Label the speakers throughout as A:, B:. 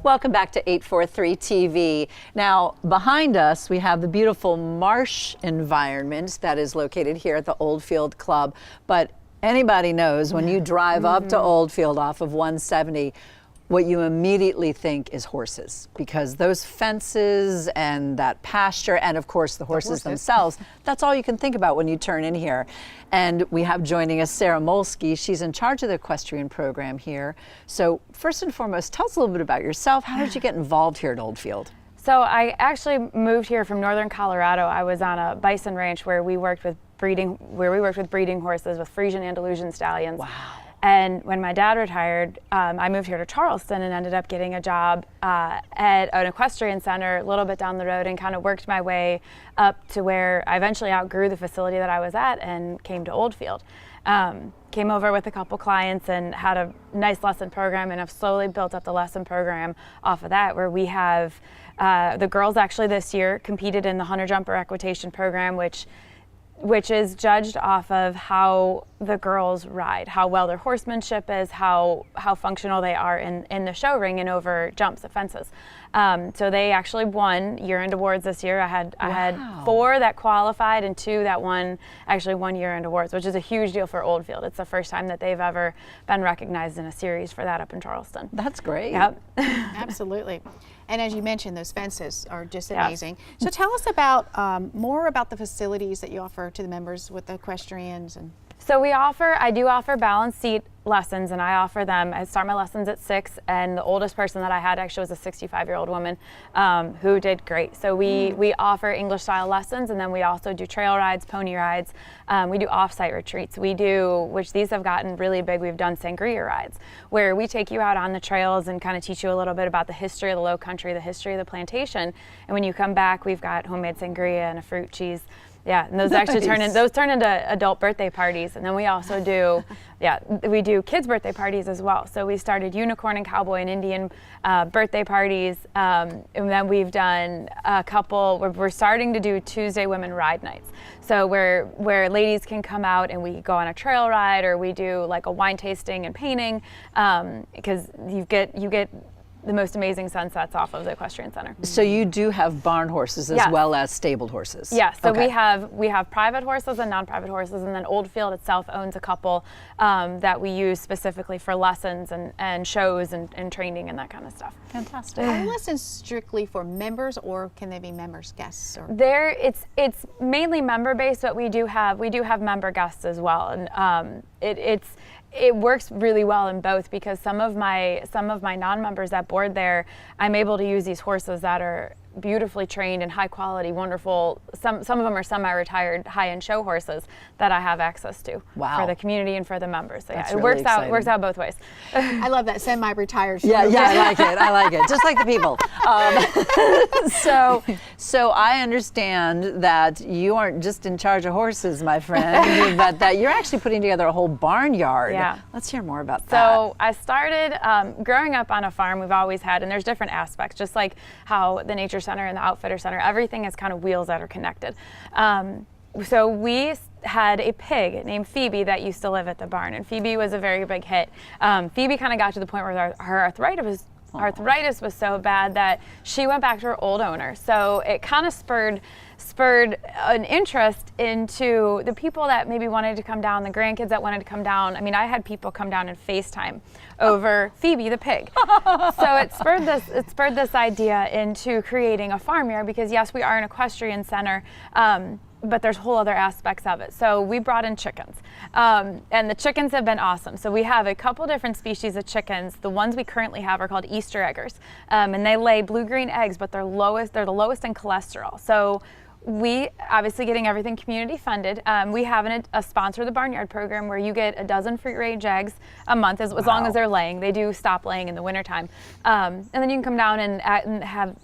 A: Welcome back to 843 TV. Now, behind us, we have the beautiful marsh environment that is located here at the Oldfield Club. But anybody knows when you drive up to Oldfield off of 170, what you immediately think is horses, because those fences and that pasture, and of course the horses themselves, that's all you can think about when you turn in here. And we have joining us Sarah Molesky. She's in charge of the equestrian program here. So first and foremost, tell us a little bit about yourself. How did you get involved here at Oldfield?
B: So I actually moved here from northern Colorado. I was on a bison ranch where we worked with breeding horses, with Frisian Andalusian stallions.
A: Wow.
B: And when my dad retired, I moved here to Charleston and ended up getting a job at an equestrian center a little bit down the road, and kind of worked my way up to where I eventually outgrew the facility that I was at and came to Oldfield. Came over with a couple clients and had a nice lesson program, and have slowly built up the lesson program off of that, where we have the girls actually this year competed in the hunter jumper equitation program, which is judged off of how the girls ride, how well their horsemanship is, how functional they are in the show ring and over jumps at fences. So they actually won year-end awards this year. I had 4 that qualified and 2 that won year-end awards, which is a huge deal for Oldfield. It's the first time that they've ever been recognized in a series for that up in Charleston.
A: That's great.
B: Yep.
C: Absolutely. And as you mentioned, those fences are just amazing. So tell us about more about the facilities that you offer to the members with the equestrians.
B: So I do offer balance seat lessons, and I offer them. I start my lessons at 6, and the oldest person that I had actually was a 65-year-old woman who did great. So we offer English style lessons, and then we also do trail rides, pony rides. We do off-site retreats. We do, which these have gotten really big, we've done sangria rides, where we take you out on the trails and kind of teach you a little bit about the history of the low country, the history of the plantation. And when you come back, we've got homemade sangria and a fruit cheese. Yeah, and those actually turn into adult birthday parties. And then we also do, we do kids' birthday parties as well. So we started unicorn and cowboy and Indian birthday parties. And then we've done a couple, we're starting to do Tuesday women ride nights. So where ladies can come out and we go on a trail ride, or we do like a wine tasting and painting, because you get the most amazing sunsets off of the equestrian center.
A: So you do have barn horses as well as stabled horses?
B: Yes, so we have private horses and non-private horses, and then Oldfield itself owns a couple that we use specifically for lessons and shows and training and that kind of stuff.
A: Fantastic.
C: Are lessons strictly for members, or can they be members, guests? Or?
B: It's mainly member based, but we do have member guests as well, and it works really well in both, because some of my non-members that board there, I'm able to use these horses that are beautifully trained and high quality, wonderful. Some of them are semi-retired high-end show horses that I have access to for the community and for the members. So yeah, it
A: really
B: works out both ways.
C: I love that semi-retired show.
A: Yeah, I like it. Just like the people. So I understand that you aren't just in charge of horses, my friend, but that you're actually putting together a whole barnyard.
B: Yeah.
A: Let's hear more about that.
B: So I started growing up on a farm. We've always had, and there's different aspects, just like how the Nature Center and the Outfitter Center, everything is kind of wheels that are connected. So we had a pig named Phoebe that used to live at the barn, and Phoebe was a very big hit. Phoebe kind of got to the point where her arthritis was so bad that she went back to her old owner. So it kind of spurred an interest into the people that maybe wanted to come down, the grandkids that wanted to come down. I mean, I had people come down and FaceTime over Phoebe the pig. So it spurred this idea into creating a farmyard, because yes, we are an equestrian center, but there's whole other aspects of it. So we brought in chickens, and the chickens have been awesome. So we have a couple different species of chickens. The ones we currently have are called Easter eggers, and they lay blue-green eggs, but they're the lowest in cholesterol. So we, obviously getting everything community funded, we have a sponsor the barnyard program where you get a dozen free-range eggs a month, as long as they're laying. They do stop laying in the wintertime. And then you can come down and have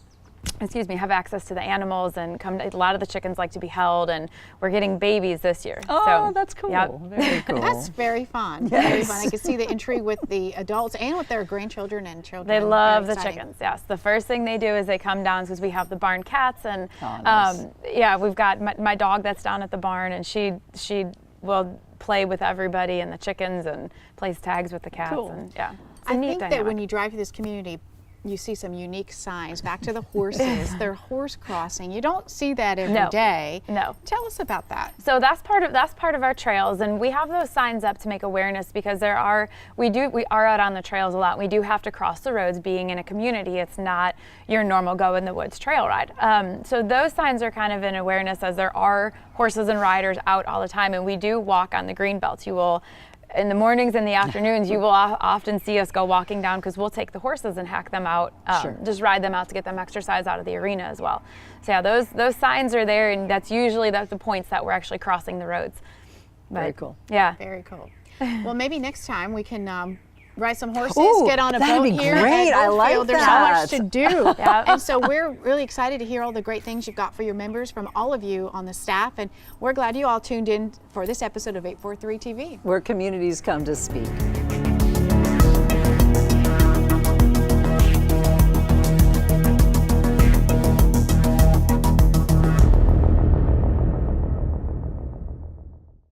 B: access to the animals, and a lot of the chickens like to be held, and we're getting babies this year.
A: Oh, that's cool.
B: Yep.
A: Very cool.
C: That's very fun.
A: Yes.
C: Very fun. I can see the intrigue with the adults and with their grandchildren and children.
B: They love the chickens, yes. The first thing they do is they come down, because we have the barn cats, and
A: nice.
B: We've got my dog that's down at the barn, and she will play with everybody and the chickens and plays tags with the cats.
A: Cool.
B: And yeah.
C: I think that when you drive through this community, you see some unique signs. Back to the horses, they're horse crossing. You don't see that every day.
B: No.
C: Tell us about that.
B: So that's part of our trails, and we have those signs up to make awareness because we are out on the trails a lot. We do have to cross the roads. Being in a community, it's not your normal go in the woods trail ride. So those signs are kind of an awareness, as there are horses and riders out all the time, and we do walk on the green belts. You will. In the mornings and the afternoons, you will often see us go walking down because we'll take the horses and hack them out, just ride them out to get them exercise out of the arena as well. So yeah, those signs are there, and that's usually the points that we're actually crossing the roads. But,
A: very cool.
B: Yeah.
C: Very cool. Well, maybe next time we can ride some horses,
A: Ooh,
C: get on a
A: that'd
C: boat
A: be
C: here
A: great.
C: at
A: I like
C: Oldfield. There's so
A: that.
C: much to do. And so we're really excited to hear all the great things you've got for your members from all of you on the staff. And we're glad you all tuned in for this episode of 843 TV.
A: Where communities come to speak.